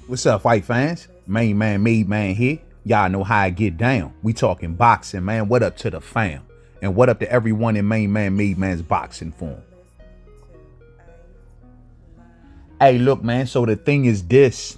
What's up, fight fans? Main man, made man here. Y'all know how I get down. We talking boxing, man. What up to the fam? And what up to everyone in main man, made man's boxing form? Hey, look, man. So the thing is this.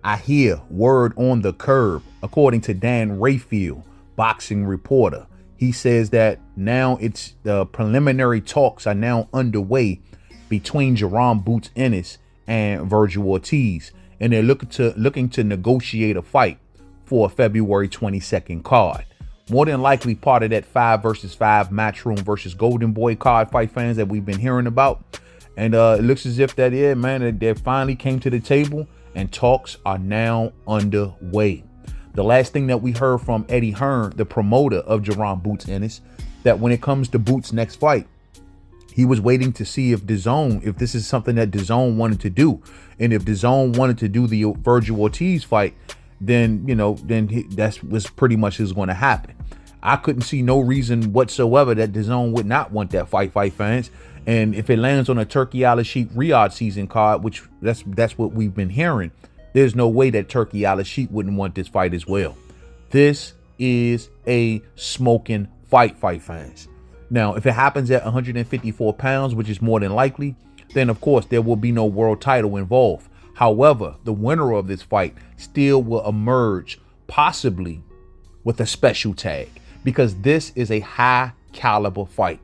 I hear word on the curb, according to Dan Rayfield, boxing reporter. He says that now it's the preliminary talks are now underway between Jaron Boots Ennis and Virgil Ortiz. And they're looking to negotiate a fight for a February 22nd card. More than likely part of that 5 versus 5 Matchroom versus Golden Boy card, fight fans, that we've been hearing about. And it looks as if that is, man, they finally came to the table and talks are now underway. The last thing that we heard from Eddie Hearn, the promoter of Jaron Boots Ennis, that when it comes to Boots' next fight, he was waiting to see if this is something that DAZN wanted to do. And if DAZN wanted to do the Virgil Ortiz fight, then, that was pretty much is going to happen. I couldn't see no reason whatsoever that DAZN would not want that fight fans. And if it lands on a Turkey Al Sheikh Riyadh season card, which that's what we've been hearing, there's no way that Turkey Al Sheikh wouldn't want this fight as well. This is a smoking fight fans. Now, if it happens at 154 pounds, which is more than likely, then of course there will be no world title involved. However, the winner of this fight still will emerge possibly with a special tag, because this is a high caliber fight.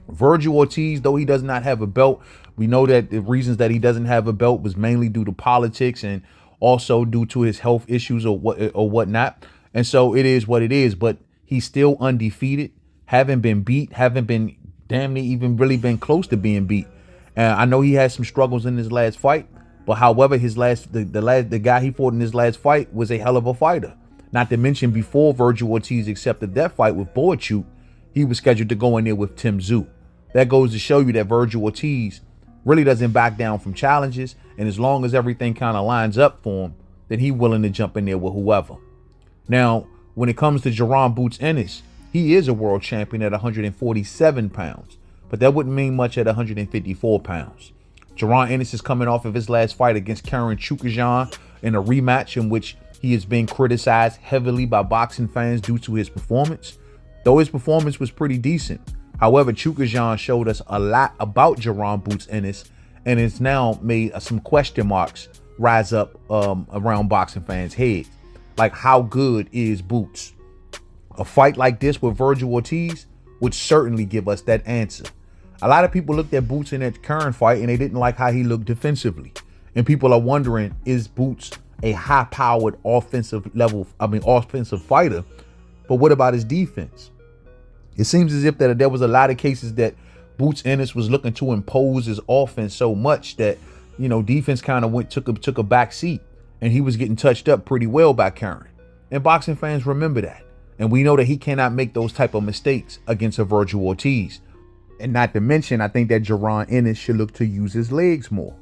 Virgil Ortiz, though he does not have a belt, we know that the reasons that he doesn't have a belt was mainly due to politics and also due to his health issues or whatnot. And so it is what it is, but he's still undefeated. Haven't been beat, haven't been damn near even really been close to being beat. And I know he had some struggles in his last fight, but however, the guy he fought in his last fight was a hell of a fighter. Not to mention, before Virgil Ortiz accepted that fight with Boachuk, he was scheduled to go in there with Tim Tszyu. That goes to show you that Virgil Ortiz really doesn't back down from challenges, and as long as everything kind of lines up for him, then he's willing to jump in there with whoever. Now, when it comes to Jaron Boots Ennis, he is a world champion at 147 pounds, but that wouldn't mean much at 154 pounds. Jaron Ennis is coming off of his last fight against Karen Chukajan in a rematch in which he is being criticized heavily by boxing fans due to his performance. Though his performance was pretty decent. However, Chukajan showed us a lot about Jaron Boots Ennis, and it's now made some question marks rise up around boxing fans' heads. Like, how good is Boots? A fight like this with Virgil Ortiz would certainly give us that answer. A lot of people looked at Boots in that current fight and they didn't like how he looked defensively. And people are wondering, is Boots a high-powered offensive fighter? But what about his defense? It seems as if that there was a lot of cases that Boots Ennis was looking to impose his offense so much that, defense kind of took a back seat, and he was getting touched up pretty well by Karen. And boxing fans remember that. And we know that he cannot make those type of mistakes against a Virgil Ortiz. And not to mention, I think that Jaron Ennis should look to use his legs more.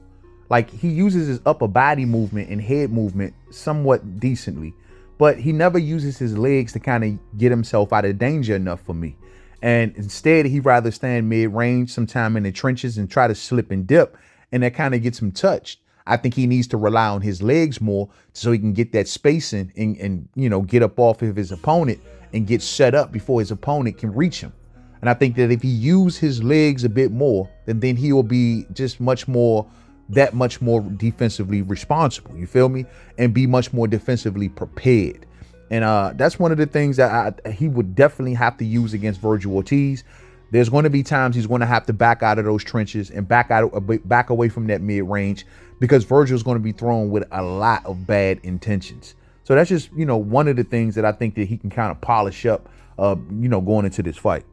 Like, he uses his upper body movement and head movement somewhat decently, but he never uses his legs to kind of get himself out of danger enough for me. And instead, he'd rather stand mid-range, sometime in the trenches, and try to slip and dip, and that kind of gets him touched. I think he needs to rely on his legs more so he can get that spacing and get up off of his opponent and get set up before his opponent can reach him. And I think that if he used his legs a bit more, then he will be just that much more defensively responsible, you feel me? And be much more defensively prepared. And that's one of the things that he would definitely have to use against Virgil Ortiz. There's going to be times he's going to have to back out of those trenches and back away from that mid-range, because Virgil's going to be thrown with a lot of bad intentions. So that's just, one of the things that I think that he can kind of polish up, going into this fight.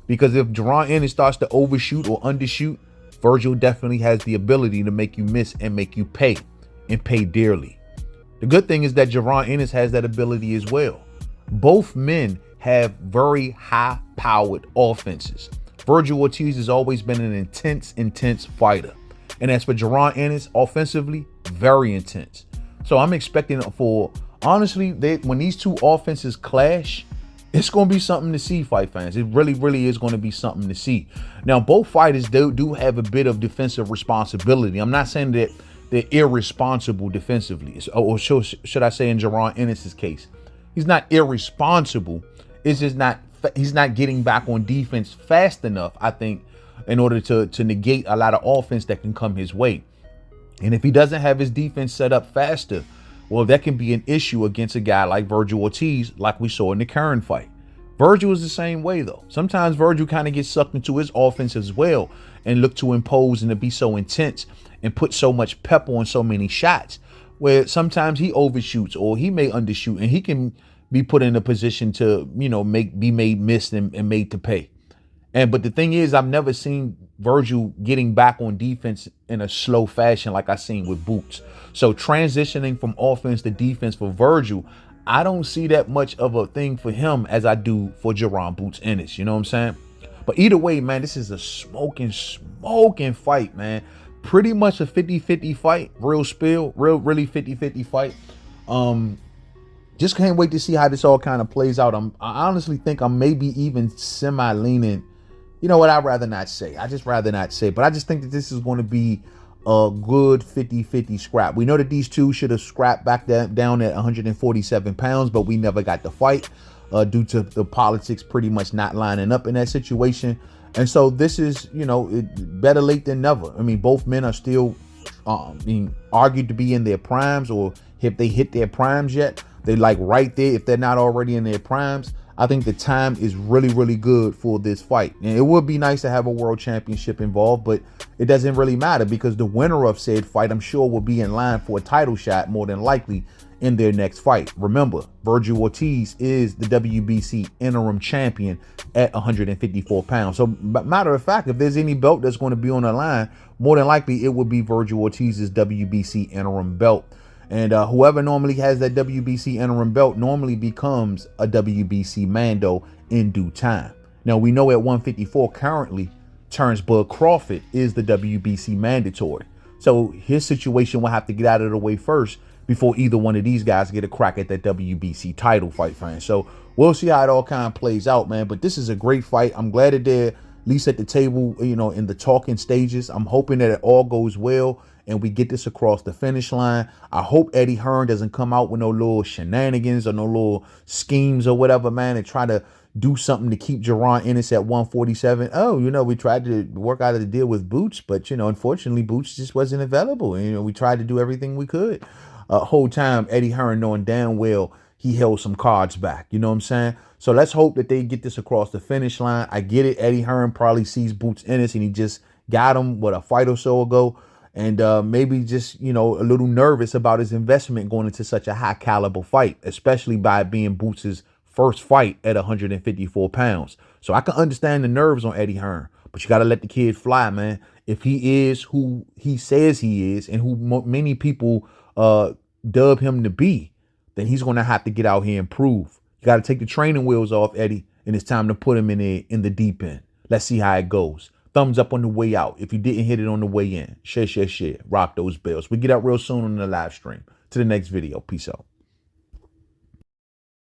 Because if Jaron Ennis starts to overshoot or undershoot, Virgil definitely has the ability to make you miss and make you pay, and pay dearly. The good thing is that Jaron Ennis has that ability as well. Both men have very high-powered offenses. Virgil Ortiz has always been an intense fighter. And as for Jaron Ennis, offensively, very intense. So I'm expecting honestly, when these two offenses clash, it's going to be something to see, fight fans. It really is going to be something to see. Now, both fighters do have a bit of defensive responsibility. I'm not saying that they're irresponsible defensively. Or should I say in Jaron Ennis's case, he's not irresponsible. It's just he's not getting back on defense fast enough, I think, in order to negate a lot of offense that can come his way. And if he doesn't have his defense set up faster, well, that can be an issue against a guy like Virgil Ortiz, like we saw in the current fight. Virgil is the same way, though. Sometimes Virgil kind of gets sucked into his offense as well and look to impose and to be so intense and put so much pep on so many shots, where sometimes he overshoots or he may undershoot, and he can be put in a position to, be made missed and made to pay. But the thing is, I've never seen Virgil getting back on defense in a slow fashion like I seen with Boots. So transitioning from offense to defense for Virgil, I don't see that much of a thing for him as I do for Jaron Boots Ennis. You know what I'm saying? But either way, man, this is a smoking fight, man. Pretty much a 50-50 fight. Real spill. Really 50-50 fight. Just can't wait to see how this all kind of plays out. I honestly think I'm maybe even semi-leaning. You know what? I'd rather not say. I just rather not say. But I just think that this is going to be a good 50-50 scrap. We know that these two should have scrapped back down at 147 pounds, but we never got the fight due to the politics pretty much not lining up in that situation. And so this is, better late than never. I mean, both men are still being argued to be in their primes, or if they hit their primes yet, they're like right there. If they're not already in their primes, I think the time is really, really good for this fight. And it would be nice to have a world championship involved, but it doesn't really matter because the winner of said fight, I'm sure, will be in line for a title shot more than likely in their next fight. Remember, Virgil Ortiz is the WBC interim champion at 154 pounds. So matter of fact, if there's any belt that's going to be on the line, more than likely it would be Virgil Ortiz's WBC interim belt. And whoever normally has that WBC interim belt normally becomes a WBC Mando in due time. Now, we know at 154 currently, Terrence Bud Crawford is the WBC mandatory. So his situation will have to get out of the way first before either one of these guys get a crack at that WBC title fight, fans. So we'll see how it all kind of plays out, man. But this is a great fight. I'm glad that they're at least at the table, in the talking stages. I'm hoping that it all goes well and we get this across the finish line. I hope Eddie Hearn doesn't come out with no little shenanigans or no little schemes or whatever, man, and try to do something to keep Jaron Ennis at 147. Oh, we tried to work out of the deal with Boots, but, unfortunately, Boots just wasn't available. And, we tried to do everything we could. Whole time, Eddie Hearn knowing damn well he held some cards back. You know what I'm saying? So let's hope that they get this across the finish line. I get it. Eddie Hearn probably sees Boots Ennis and he just got him, a fight or so ago. And maybe just, a little nervous about his investment going into such a high caliber fight, especially by it being Boots's first fight at 154 pounds. So I can understand the nerves on Eddie Hearn, but you got to let the kid fly, man. If he is who he says he is and who many people dub him to be, then he's going to have to get out here and prove. You got to take the training wheels off Eddie, and it's time to put him in the deep end. Let's see how it goes. Thumbs up on the way out. If you didn't hit it on the way in, share. Rock those bells. We get out real soon on the live stream. To the next video. Peace out.